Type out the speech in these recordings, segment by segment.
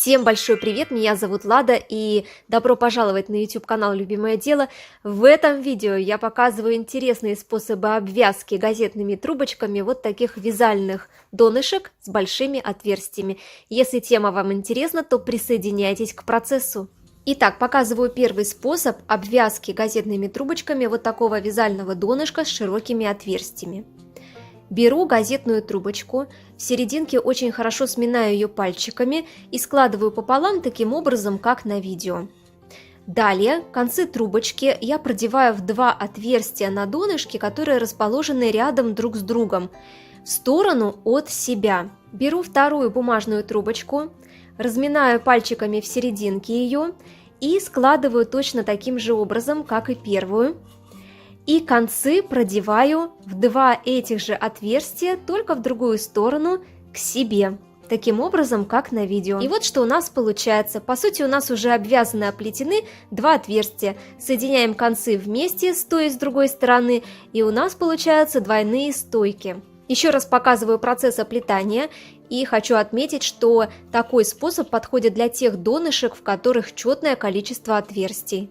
Всем большой привет, меня зовут Лада и добро пожаловать на YouTube канал Любимое дело. В этом видео я показываю интересные способы обвязки газетными трубочками вот таких вязальных донышек с большими отверстиями. Если тема вам интересна, то присоединяйтесь к процессу. Итак, показываю первый способ обвязки газетными трубочками вот такого вязального донышка с широкими отверстиями. Беру газетную трубочку, в серединке очень хорошо сминаю ее пальчиками и складываю пополам таким образом, как на видео. Далее концы трубочки я продеваю в два отверстия на донышке, которые расположены рядом друг с другом, в сторону от себя. Беру вторую бумажную трубочку, разминаю пальчиками в серединке ее и складываю точно таким же образом, как и первую. И концы продеваю в два этих же отверстия, только в другую сторону, к себе. Таким образом, как на видео. И вот что у нас получается. По сути, у нас уже обвязаны, оплетены два отверстия. Соединяем концы вместе с той и с другой стороны, и у нас получаются двойные стойки. Еще раз показываю процесс оплетания. И хочу отметить, что такой способ подходит для тех донышек, в которых четное количество отверстий.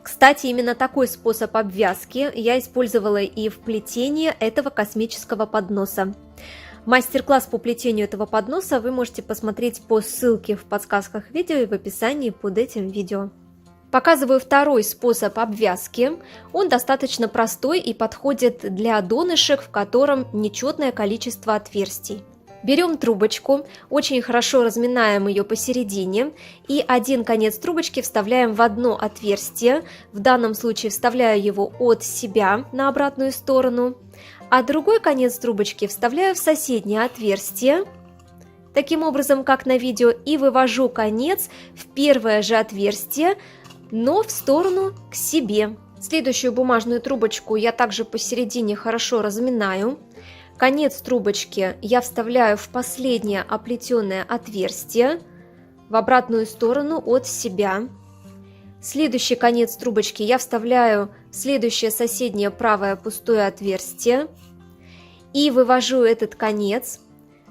Кстати, именно такой способ обвязки я использовала и в плетении этого космического подноса. Мастер-класс по плетению этого подноса вы можете посмотреть по ссылке в подсказках видео и в описании под этим видео. Показываю второй способ обвязки. Он достаточно простой и подходит для донышек, в котором нечетное количество отверстий. Берем трубочку, очень хорошо разминаем ее посередине и один конец трубочки вставляем в одно отверстие. В данном случае вставляю его от себя на обратную сторону, а другой конец трубочки вставляю в соседнее отверстие, таким образом, как на видео, и вывожу конец в первое же отверстие, но в сторону к себе. Следующую бумажную трубочку я также посередине хорошо разминаю. Конец трубочки я вставляю в последнее оплетенное отверстие в обратную сторону от себя. Следующий конец трубочки я вставляю в следующее соседнее правое пустое отверстие и вывожу этот конец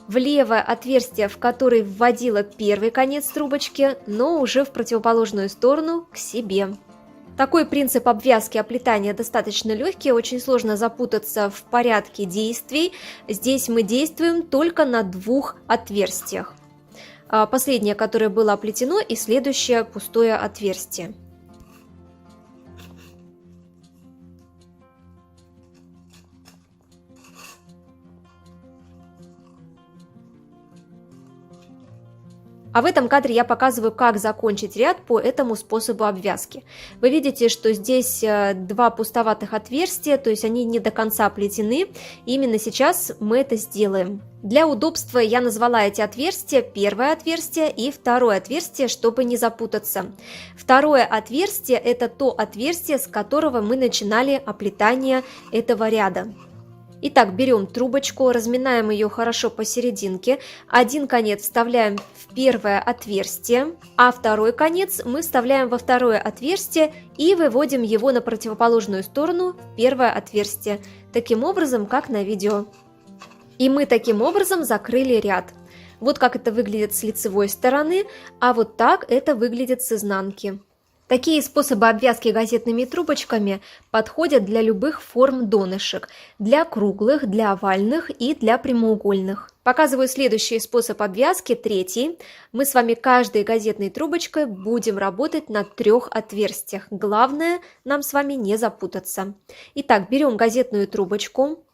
в левое отверстие, в которое вводила первый конец трубочки, но уже в противоположную сторону к себе. Такой принцип обвязки оплетания достаточно легкий, очень сложно запутаться в порядке действий. Здесь мы действуем только на двух отверстиях. Последнее, которое было оплетено, и следующее пустое отверстие. А в этом кадре я показываю, как закончить ряд по этому способу обвязки. Вы видите, что здесь два пустоватых отверстия, то есть они не до конца оплетены. Именно сейчас мы это сделаем. Для удобства я назвала эти отверстия первое отверстие и второе отверстие, чтобы не запутаться. Второе отверстие – это то отверстие, с которого мы начинали оплетание этого ряда. Итак, берем трубочку, разминаем ее хорошо посерединке, один конец вставляем в первое отверстие, а второй конец мы вставляем во второе отверстие и выводим его на противоположную сторону в первое отверстие, таким образом, как на видео. И мы таким образом закрыли ряд. Вот как это выглядит с лицевой стороны, а вот так это выглядит с изнанки. Такие способы обвязки газетными трубочками подходят для любых форм донышек, для круглых, для овальных и для прямоугольных. Показываю следующий способ обвязки, третий. Мы с вами каждой газетной трубочкой будем работать на трех отверстиях. Главное нам с вами не запутаться. Итак, берем газетную трубочку,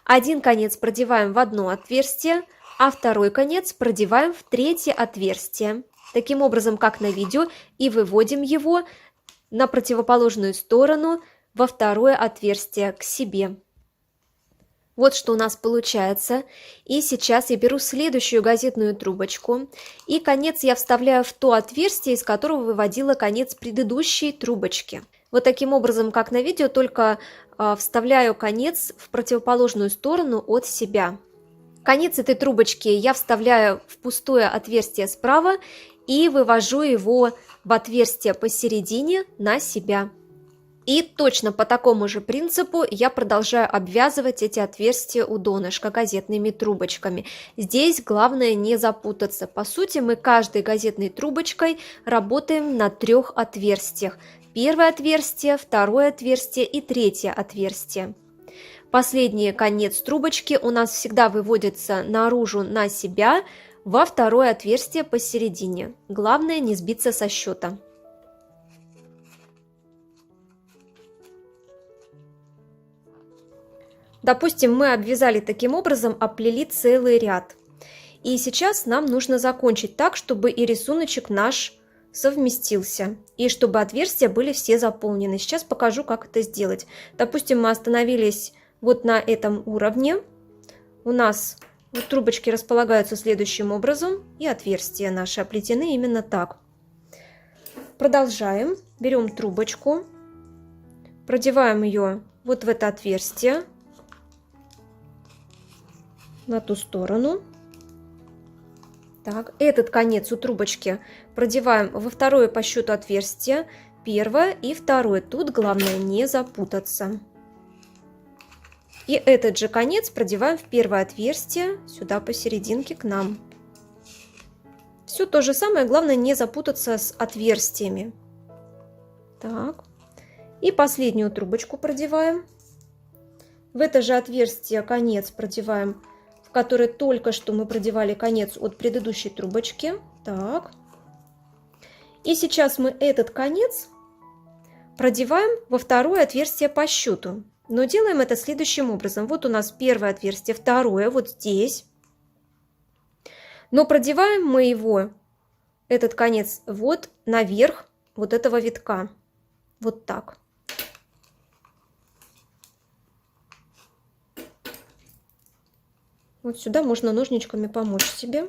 один конец продеваем в одно отверстие, а второй конец продеваем в третье отверстие. Таким образом, как на видео, и выводим его на противоположную сторону во второе отверстие к себе. Вот что у нас получается. И сейчас я беру следующую газетную трубочку, и конец я вставляю в то отверстие, из которого выводила конец предыдущей трубочки. Вот таким образом, как на видео, только вставляю конец в противоположную сторону от себя. Конец этой трубочки я вставляю в пустое отверстие справа и вывожу его в отверстие посередине на себя. И точно по такому же принципу я продолжаю обвязывать эти отверстия у донышка газетными трубочками. Здесь главное не запутаться. По сути, мы каждой газетной трубочкой работаем на 3 отверстиях. Первое отверстие, второе отверстие и третье отверстие. Последний конец трубочки у нас всегда выводится наружу на себя во второе отверстие посередине. Главное не сбиться со счета. Допустим, мы обвязали таким образом, оплели целый ряд. И сейчас нам нужно закончить так, чтобы и рисуночек наш совместился, и чтобы отверстия были все заполнены. Сейчас покажу, как это сделать. Допустим, мы остановились вот на этом уровне. У нас вот трубочки располагаются следующим образом, и отверстия наши оплетены именно так. Продолжаем. Берем трубочку, продеваем ее вот в это отверстие, на ту сторону. Так, этот конец у трубочки продеваем во второе по счету отверстие, первое и второе. Тут главное не запутаться. И этот же конец продеваем в первое отверстие, сюда посерединке к нам. Все то же самое, главное не запутаться с отверстиями. Так, и последнюю трубочку продеваем. В это же отверстие конец продеваем, в которое только что мы продевали конец от предыдущей трубочки. Так. И сейчас мы этот конец продеваем во второе отверстие по счету. Но делаем это следующим образом. Вот у нас первое отверстие, второе вот здесь. Но продеваем мы его, этот конец, вот наверх вот этого витка. Вот так. Вот сюда можно ножничками помочь себе.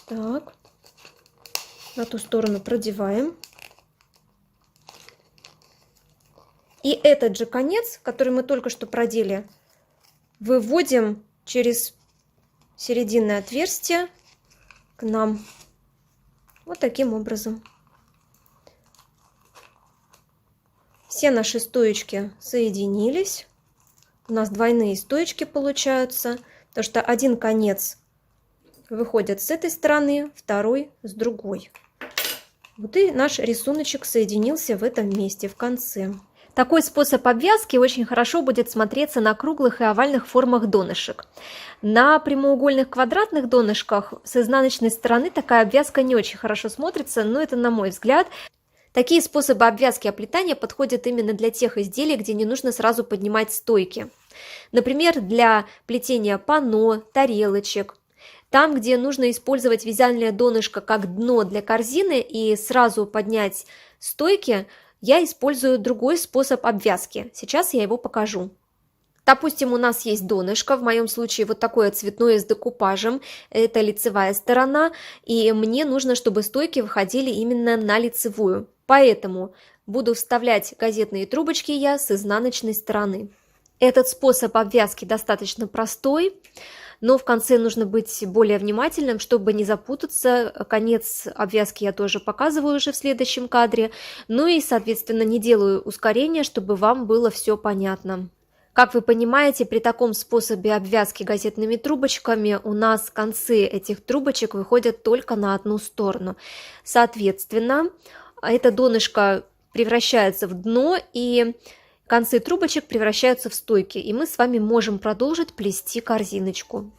Так. На ту сторону продеваем. И этот же конец, который мы только что продели, выводим через серединное отверстие к нам. Вот таким образом. Все наши стоечки соединились. У нас двойные стоечки получаются, потому что один конец выходит с этой стороны, второй с другой. Вот и наш рисуночек соединился в этом месте, в конце. Такой способ обвязки очень хорошо будет смотреться на круглых и овальных формах донышек. На прямоугольных квадратных донышках с изнаночной стороны такая обвязка не очень хорошо смотрится, но это на мой взгляд. Такие способы обвязки оплетания подходят именно для тех изделий, где не нужно сразу поднимать стойки. Например, для плетения панно, тарелочек. Там, где нужно использовать вязальное донышко как дно для корзины и сразу поднять стойки, я использую другой способ обвязки. Сейчас я его покажу. Допустим, у нас есть донышко, в моем случае вот такое цветное с декупажем, это лицевая сторона, и мне нужно, чтобы стойки выходили именно на лицевую. Поэтому буду вставлять газетные трубочки я с изнаночной стороны. Этот способ обвязки достаточно простой, но в конце нужно быть более внимательным, чтобы не запутаться. Конец обвязки я тоже показываю уже в следующем кадре. Ну и, соответственно, не делаю ускорения, чтобы вам было все понятно. Как вы понимаете, при таком способе обвязки газетными трубочками у нас концы этих трубочек выходят только на одну сторону. Соответственно, это донышко превращается в дно, и концы трубочек превращаются в стойки, и мы с вами можем продолжить плести корзиночку.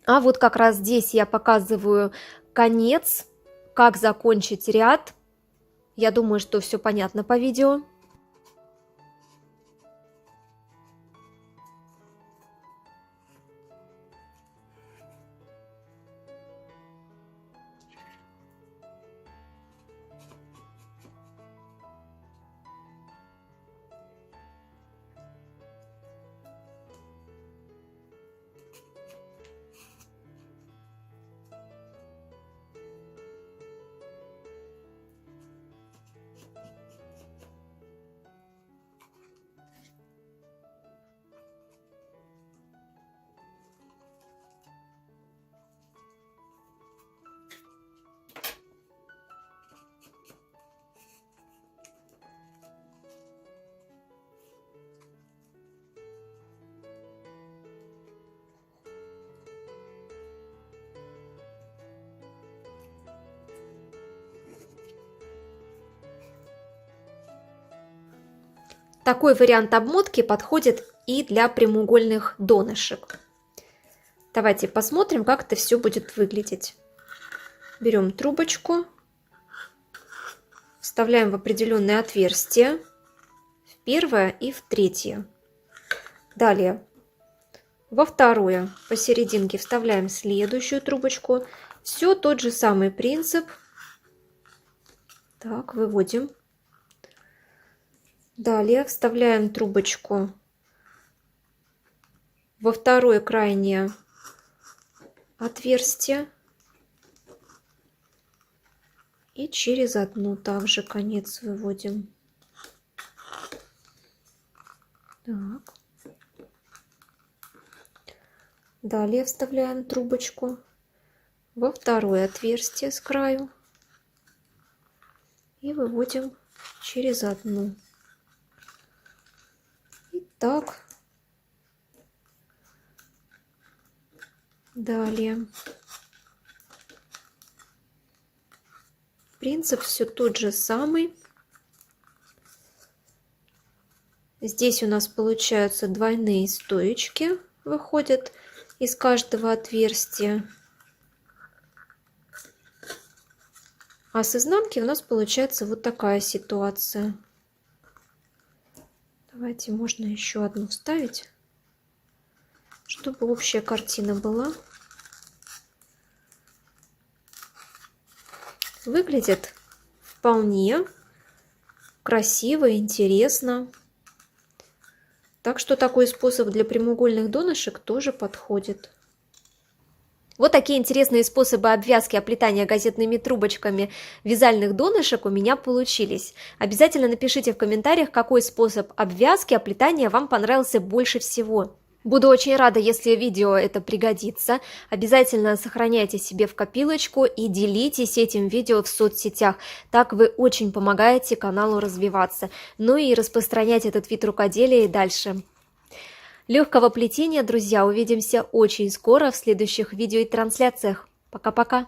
А вот как раз здесь я показываю конец, как закончить ряд. Я думаю, что все понятно по видео. Такой вариант обмотки подходит и для прямоугольных донышек. Давайте посмотрим, как это все будет выглядеть. Берем трубочку, вставляем в определенное отверстие, в первое и в третье. Далее во второе посерединке вставляем следующую трубочку. Все тот же самый принцип. Так, выводим. Далее вставляем трубочку во второе крайнее отверстие и через одну также конец выводим. Так. Далее вставляем трубочку во второе отверстие с краю и выводим через одну. И так. Далее. Принцип все тот же самый. Здесь у нас получаются двойные стоечки, выходят из каждого отверстия. А с изнанки у нас получается вот такая ситуация. Давайте можно еще одну вставить, чтобы общая картина была. Выглядит вполне красиво, интересно. Так что такой способ для прямоугольных донышек тоже подходит. Вот такие интересные способы обвязки оплетания газетными трубочками вязальных донышек у меня получились. Обязательно напишите в комментариях, какой способ обвязки оплетания вам понравился больше всего. Буду очень рада, если видео это пригодится. Обязательно сохраняйте себе в копилочку и делитесь этим видео в соцсетях. Так вы очень помогаете каналу развиваться. Ну и распространять этот вид рукоделия и дальше. Легкого плетения, друзья, увидимся очень скоро в следующих видео и трансляциях. Пока-пока!